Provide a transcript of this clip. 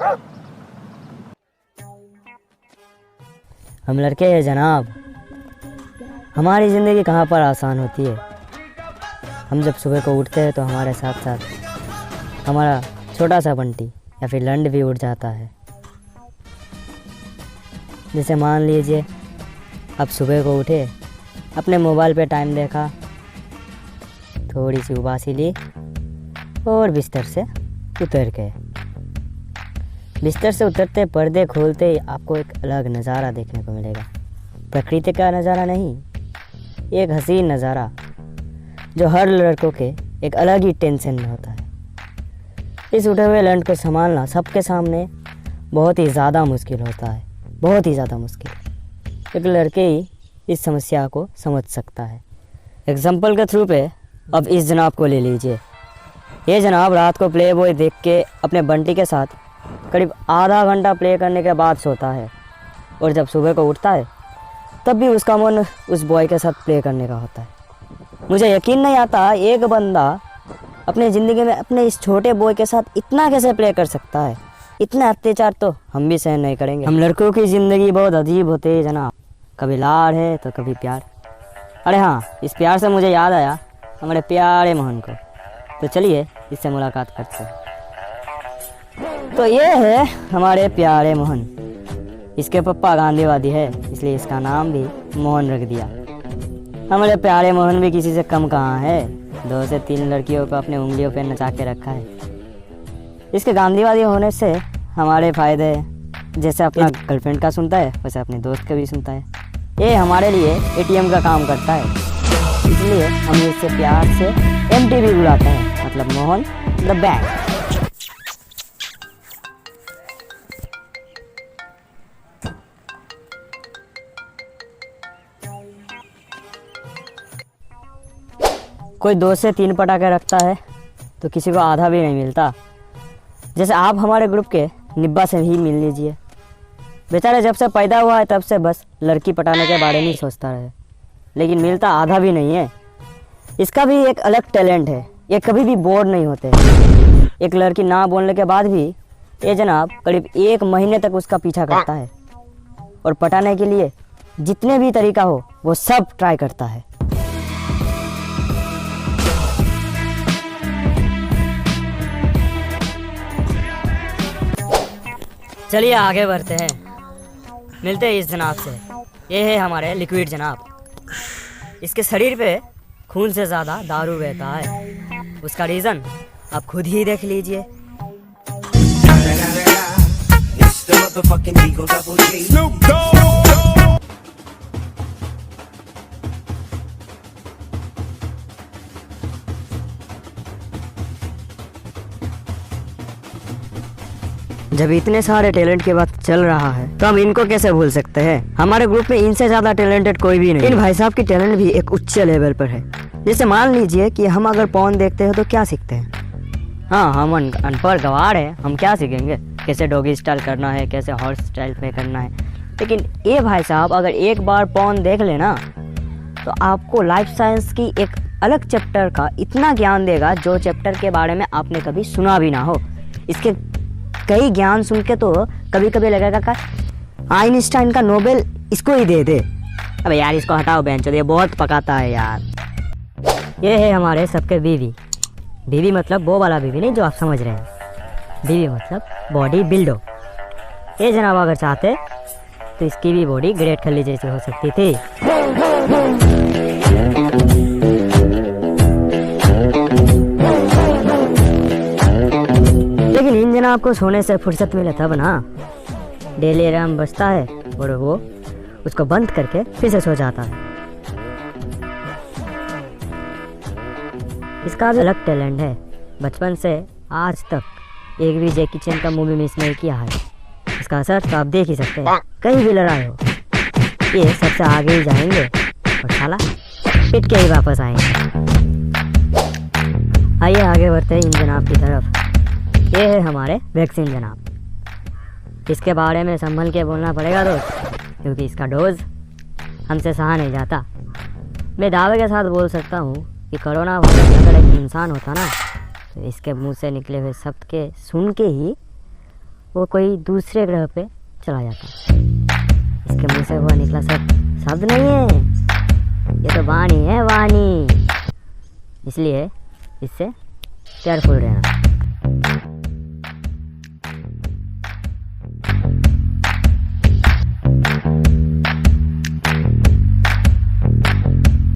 हम लड़के हैं जनाब, हमारी ज़िंदगी कहाँ पर आसान होती है। हम जब सुबह को उठते हैं तो हमारे साथ साथ हमारा छोटा सा बंटी या फिर लंड भी उठ जाता है। जैसे मान लीजिए अब सुबह को उठे, अपने मोबाइल पे टाइम देखा, थोड़ी सी उबासी ली और बिस्तर से उतर गए। बिस्तर से उतरते पर्दे खोलते ही आपको एक अलग नज़ारा देखने को मिलेगा। प्रकृति का नज़ारा नहीं, एक हसीन नज़ारा जो हर लड़कों के एक अलग ही टेंशन में होता है। इस उठे हुए लंड को संभालना सबके सामने बहुत ही ज़्यादा मुश्किल होता है, बहुत ही ज़्यादा मुश्किल। एक लड़के ही इस समस्या को समझ सकता है। एग्जाम्पल के थ्रू पे अब इस जनाब को ले लीजिए। ये जनाब रात को प्ले बॉय देख के अपने बंटी के साथ करीब आधा घंटा प्ले करने के बाद सोता है, और जब सुबह को उठता है तब भी उसका मन उस बॉय के साथ प्ले करने का होता है। मुझे यकीन नहीं आता एक बंदा अपनी ज़िंदगी में अपने इस छोटे बॉय के साथ इतना कैसे प्ले कर सकता है। इतना अत्याचार तो हम भी सहन नहीं करेंगे। हम लड़कों की ज़िंदगी बहुत अजीब होती है जनाब, कभी लाड़ है तो कभी प्यार। अरे हाँ, इस प्यार से मुझे याद आया हमारे प्यारे मोहन को, तो चलिए इससे मुलाकात करते हैं। तो ये है हमारे प्यारे मोहन। इसके पप्पा गांधीवादी है, इसलिए इसका नाम भी मोहन रख दिया। हमारे प्यारे मोहन भी किसी से कम कहाँ है, 2 से 3 लड़कियों को अपने उंगलियों पे नचा के रखा है। इसके गांधीवादी होने से हमारे फ़ायदे हैं, जैसे अपना गर्लफ्रेंड का सुनता है वैसे अपने दोस्त का भी सुनता है। ये हमारे लिए एटीएम का काम करता है, इसलिए हम इससे प्यार से एमटीबी बुलाते हैं, मतलब मोहन द बैंक। कोई 2 से 3 पटाखे रखता है तो किसी को आधा भी नहीं मिलता। जैसे आप हमारे ग्रुप के निब्बा से ही मिल लीजिए। बेचारे जब से पैदा हुआ है तब से बस लड़की पटाने के बारे में ही सोचता रहे, लेकिन मिलता आधा भी नहीं है। इसका भी एक अलग टैलेंट है, ये कभी भी बोर नहीं होते। एक लड़की ना बोलने के बाद भी ये जनाब करीब 1 महीने तक उसका पीछा करता है, और पटाने के लिए जितने भी तरीका हो वो सब ट्राई करता है। चलिए आगे बढ़ते हैं, मिलते हैं इस जनाब से। ये है हमारे लिक्विड जनाब। इसके शरीर पे खून से ज़्यादा दारू बहता है। उसका रीज़न आप खुद ही देख लीजिए। जब इतने सारे टैलेंट की बात चल रहा है तो हम इनको कैसे भूल सकते हैं। हमारे ग्रुप में इनसे ज़्यादा टैलेंटेड कोई भी नहीं। इन भाई साहब की टैलेंट भी एक उच्च लेवल पर है। जैसे मान लीजिए कि हम अगर पॉर्न देखते हैं तो क्या सीखते हैं। हाँ, हम अनपढ़ गवार हैं, हम क्या सीखेंगे, कैसे डॉगी स्टाइल करना है, कैसे हॉर्स स्टाइल पे करना है। लेकिन ये भाई साहब अगर एक बार पॉर्न देख लेना तो आपको लाइफ साइंस की एक अलग चैप्टर का इतना ज्ञान देगा जो चैप्टर के बारे में आपने कभी सुना भी ना हो। इसके कई ज्ञान सुन के तो कभी कभी लगेगा कि आइंस्टाइन का नोबेल इसको ही दे दे। अबे यार इसको हटाओ बेंचो, ये बहुत पकाता है यार। ये है हमारे सबके बीवी। बीवी मतलब वो वाला बीवी नहीं जो आप समझ रहे हैं। बीवी मतलब बॉडी बिल्डो। ये जनाब अगर चाहते तो इसकी भी बॉडी ग्रेट खली जैसी हो सकती थी। लेकिन इन जनाब को सोने से फुर्सत मिले तब ना। डेली अलार्म बजता है और वो उसको बंद करके फिर से सो जाता है। इसका भी अलग टैलेंट है। बचपन से आज तक एक भी जैकी चैन का मूवी मिस नहीं किया है। इसका असर तो आप देख ही सकते हैं। कहीं भी लड़ाई हो ये सबसे आगे ही जाएंगे और साला पिट के ही वापस आएंगे। आइए आगे बढ़ते हैं इन जनाब की तरफ। ये है हमारे वैक्सीन जनाब। इसके बारे में संभल के बोलना पड़ेगा दोस्त, क्योंकि इसका डोज हमसे सहा नहीं जाता। मैं दावे के साथ बोल सकता हूँ कि कोरोना वायरस अगर एक इंसान होता ना तो इसके मुंह से निकले हुए शब्द के सुन के ही वो कोई दूसरे ग्रह पे चला जाता। इसके मुंह से वो निकला शब्द नहीं है, ये तो वाणी है, वाणी। इसलिए इससे केयरफुल रहना।